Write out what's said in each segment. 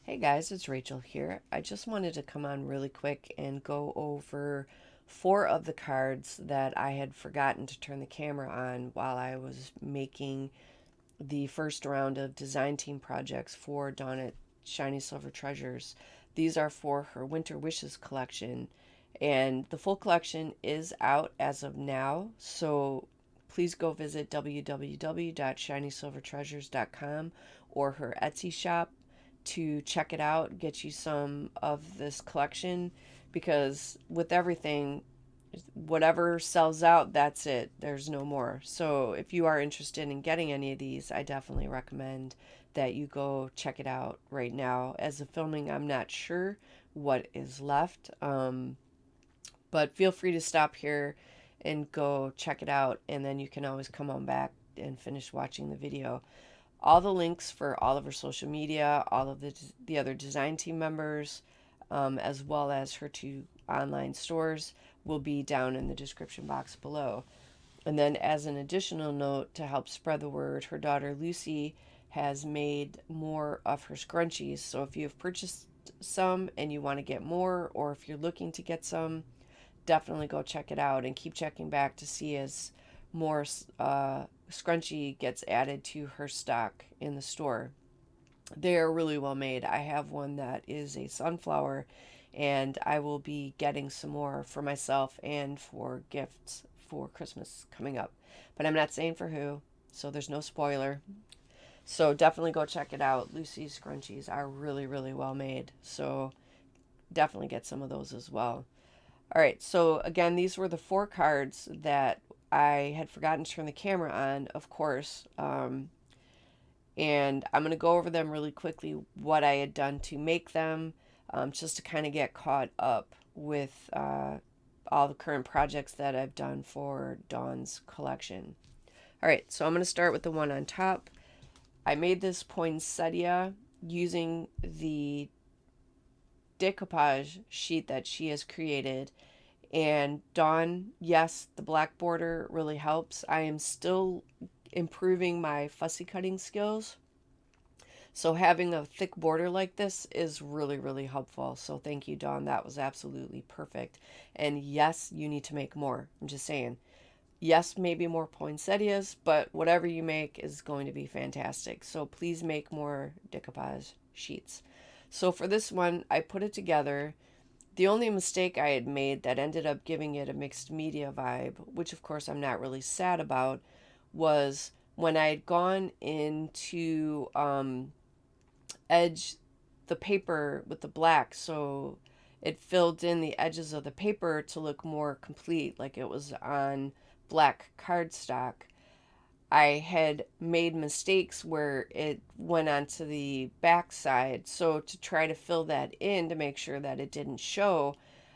Hey guys, it's Rachel here. I just wanted to come on really quick and go over four of the cards that I had forgotten to turn the camera on while I was making the first round of design team projects for Dawn at Shiny Silver Treasures. These are for her Winter Wishes collection, and the full collection is out as of now, so please go visit www.shinysilvertreasures.com or her Etsy shop to check it out, get you some of this collection because with everything, whatever sells out, that's it. There's no more. So if you are interested in getting any of these, I definitely recommend that you go check it out right now. As of filming, I'm not sure what is left, but feel free to stop here and go check it out, and then you can always come on back and finish watching the video. All the links for all of her social media, all of the other design team members, as well as her two online stores, will be down in the description box below. And then, as an additional note to help spread the word, her daughter Lucy has made more of her scrunchies. So, if you have purchased some and you want to get more, or if you're looking to get some, definitely go check it out and keep checking back to see as more scrunchie gets added to her stock in the store. They are really well made. I have one that is a sunflower, and I will be getting some more for myself and for gifts for Christmas coming up. But I'm not saying for who, so there's no spoiler. So definitely go check it out. Lucy's scrunchies are really, really well made. So definitely get some of those as well. All right, so again, these were the four cards that I had forgotten to turn the camera on, of course. And I'm going to go over them really quickly, what I had done to make them, just to kind of get caught up with all the current projects that I've done for Dawn's collection. All right, so I'm going to start with the one on top. I made this poinsettia using the decoupage sheet that she has created. And Dawn, yes, the black border really helps. I am still improving my fussy cutting skills. So having a thick border like this is really, really helpful. So thank you, Dawn. That was absolutely perfect. And yes, you need to make more. I'm just saying. Yes, maybe more poinsettias, but whatever you make is going to be fantastic. So please make more decoupage sheets. So for this one, I put it together. The only mistake I had made that ended up giving it a mixed media vibe, which of course I'm not really sad about, was when I had gone into edge the paper with the black, so it filled in the edges of the paper to look more complete, like it was on black cardstock. I had made mistakes where it went onto the back side. So to try to fill that in to make sure that it didn't show,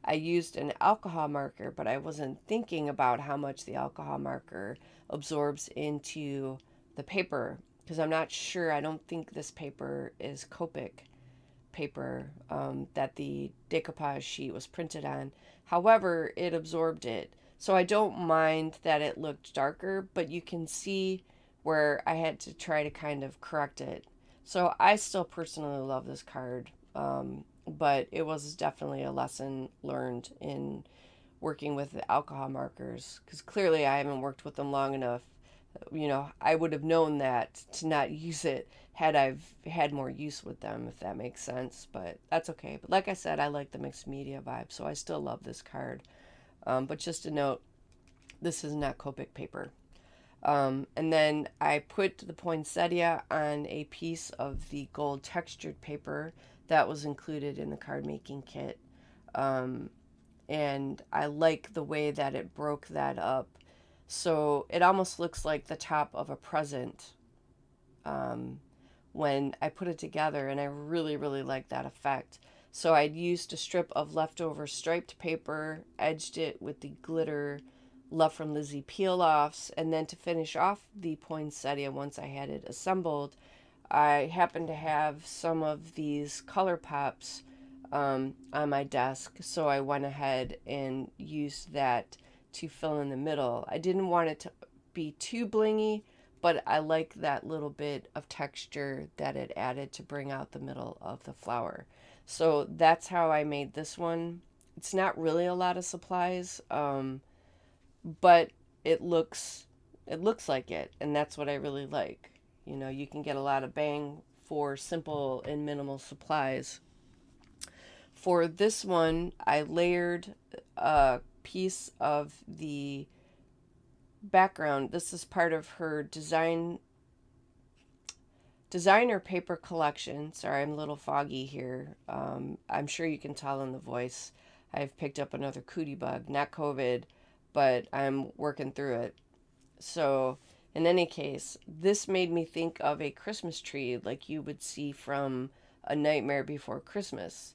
I used an alcohol marker, but I wasn't thinking about how much the alcohol marker absorbs into the paper because I'm not sure. I don't think this paper is Copic paper that the decoupage sheet was printed on. However, it absorbed it. So I don't mind that it looked darker, but you can see where I had to try to kind of correct it. So I still personally love this card, but it was definitely a lesson learned in working with the alcohol markers because clearly I haven't worked with them long enough. I would have known that to not use it had I've had more use with them, if that makes sense. But that's okay. But like I said, I like the mixed media vibe, so I still love this card. But just a note, this is not Copic paper. And then I put the poinsettia on a piece of the gold textured paper that was included in the card making kit. Um, and I like the way that it broke that up. So it almost looks like the top of a present um, when I put it together, and I really, really like that effect. So I'd used a strip of leftover striped paper, edged it with the glitter left from Lizzie peel-offs, and then to finish off the poinsettia once I had it assembled, I happened to have some of these color pops on my desk, so I went ahead and used that to fill in the middle. I didn't want it to be too blingy, but I like that little bit of texture that it added to bring out the middle of the flower. So that's how I made this one. It's not really a lot of supplies, but it looks it looks like it, and that's what I really like. You know, you can get a lot of bang for simple and minimal supplies. For this one, I layered a piece of the background. This is part of her designer paper collection. Sorry, I'm a little foggy here. I'm sure you can tell in the voice. I've picked up another cootie bug, not COVID, but I'm working through it. So, in any case, this made me think of a Christmas tree like you would see from A Nightmare Before Christmas.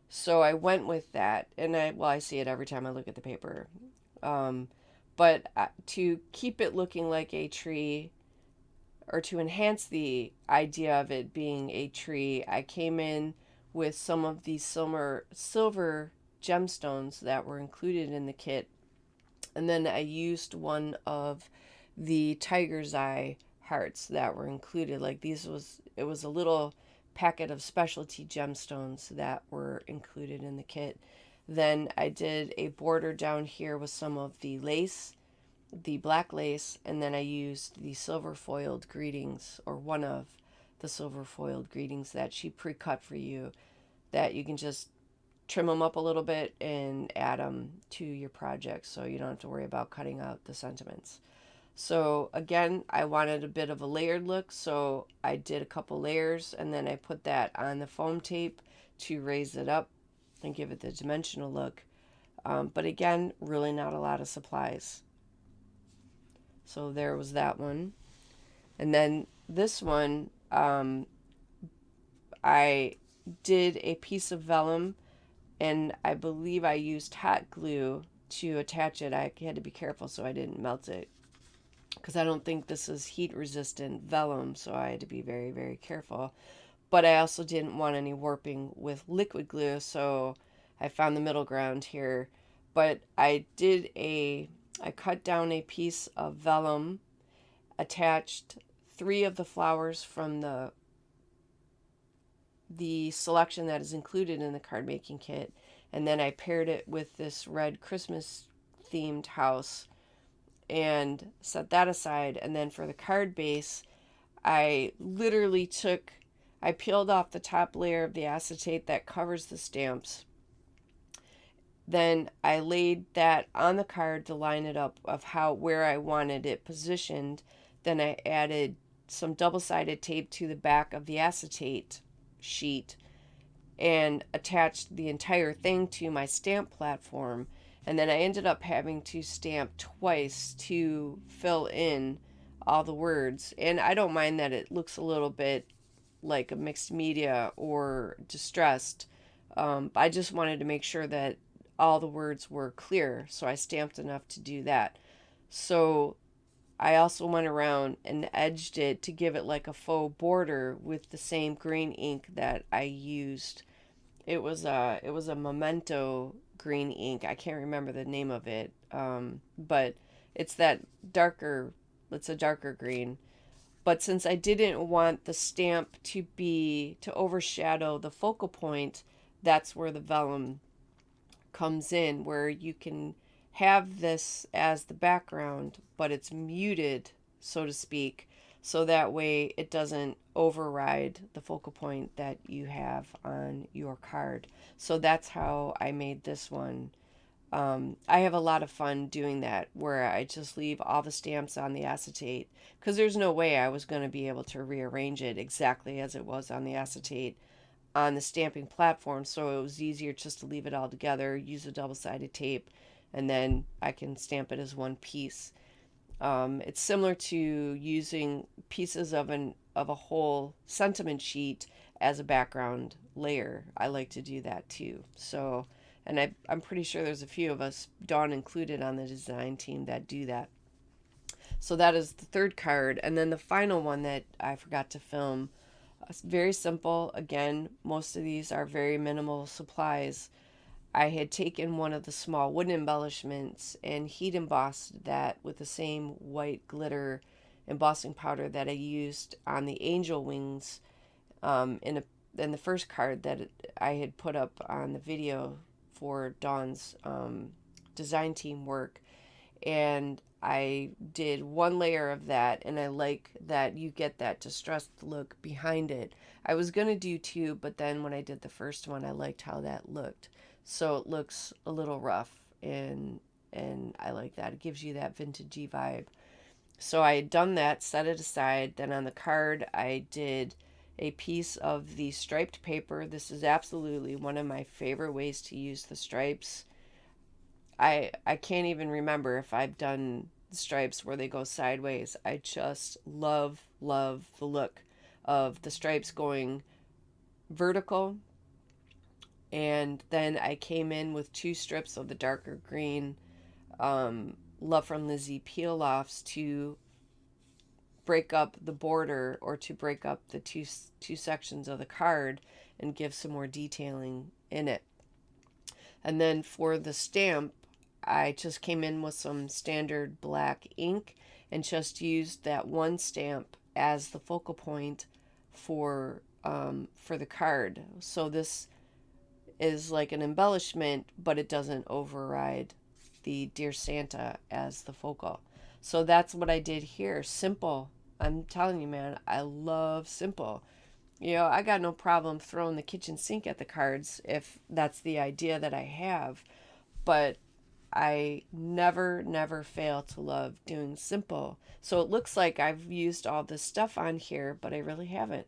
So I went with that, and I see it every time I look at the paper. Um, but to keep it looking like a tree, or to enhance the idea of it being a tree, I came in with some of these silver gemstones that were included in the kit, and then I used one of the tiger's eye hearts that were included. Like it was a little packet of specialty gemstones that were included in the kit. Then I did a border down here with some of the lace, the black lace, and then I used the silver foiled greetings, or one of the silver foiled greetings that she pre-cut for you, that you can just trim them up a little bit and add them to your project so you don't have to worry about cutting out the sentiments. So again, I wanted a bit of a layered look, so I did a couple layers, and then I put that on the foam tape to raise it up and give it the dimensional look. But again, really not a lot of supplies. So there was that one. And then this one, I did a piece of vellum, and I believe I used hot glue to attach it. I had to be careful so I didn't melt it, because I don't think this is heat resistant vellum, so I had to be very, very careful. But I also didn't want any warping with liquid glue, so I found the middle ground here. But I cut down a piece of vellum, attached 3 of the flowers from the selection that is included in the card making kit, and then I paired it with this red Christmas themed house and set that aside. And then for the card base, I literally I peeled off the top layer of the acetate that covers the stamps. Then I laid that on the card to line it up of where I wanted it positioned. Then I added some double-sided tape to the back of the acetate sheet and attached the entire thing to my stamp platform. And then I ended up having to stamp twice to fill in all the words. And I don't mind that it looks a little bit like a mixed media or distressed. I just wanted to make sure that all the words were clear, so I stamped enough to do that. So I also went around and edged it to give it like a faux border with the same green ink that I used. It was a Memento green ink. I can't remember the name of it, but it's that darker. It's a darker green. But since I didn't want the stamp to overshadow the focal point, that's where the vellum comes in, where you can have this as the background, but it's muted, so to speak, so that way it doesn't override the focal point that you have on your card. So that's how I made this one. I have a lot of fun doing that, where I just leave all the stamps on the acetate, because there's no way I was going to be able to rearrange it exactly as it was on the acetate on the stamping platform, so it was easier just to leave it all together, use a double-sided tape, and then I can stamp it as one piece. It's similar to using pieces of a whole sentiment sheet as a background layer. I like to do that too. So, and I'm pretty sure there's a few of us, Dawn included, on the design team that do that. So that is the third card. And then the final one that I forgot to film, very simple. Again, most of these are very minimal supplies. I had taken one of the small wooden embellishments and heat embossed that with the same white glitter embossing powder that I used on the angel wings in the first card that I had put up on the video for Dawn's design team work. And I did one layer of that, and I like that you get that distressed look behind it. I was going to do two, but then when I did the first one, I liked how that looked. So it looks a little rough, and I like that. It gives you that vintagey vibe. So I had done that, set it aside. Then on the card, I did a piece of the striped paper. This is absolutely one of my favorite ways to use the stripes. I can't even remember if I've done stripes where they go sideways. I just love the look of the stripes going vertical. And then I came in with two strips of the darker green Love from Lizzie peel offs to break up the border, or to break up the two sections of the card and give some more detailing in it. And then for the stamp, I just came in with some standard black ink and just used that one stamp as the focal point for the card. So this is like an embellishment, but it doesn't override the Dear Santa as the focal. So that's what I did here. Simple. I'm telling you, man, I love simple. You know, I got no problem throwing the kitchen sink at the cards if that's the idea that I have. But I never fail to love doing simple. So it looks like I've used all this stuff on here, but I really haven't.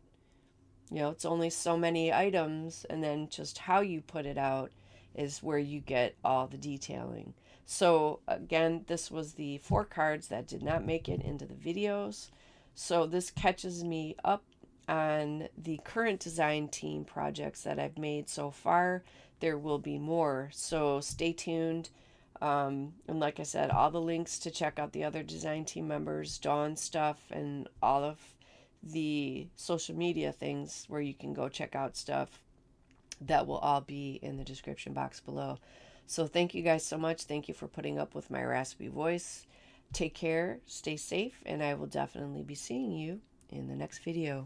You know, it's only so many items, and then just how you put it out is where you get all the detailing. So again, this was the 4 cards that did not make it into the videos. So this catches me up on the current design team projects that I've made so far. There will be more, so stay tuned. And like I said, all the links to check out the other design team members, Dawn stuff, and all of the social media things where you can go check out stuff, that will all be in the description box below. So thank you guys so much. Thank you for putting up with my raspy voice. Take care, stay safe, and I will definitely be seeing you in the next video.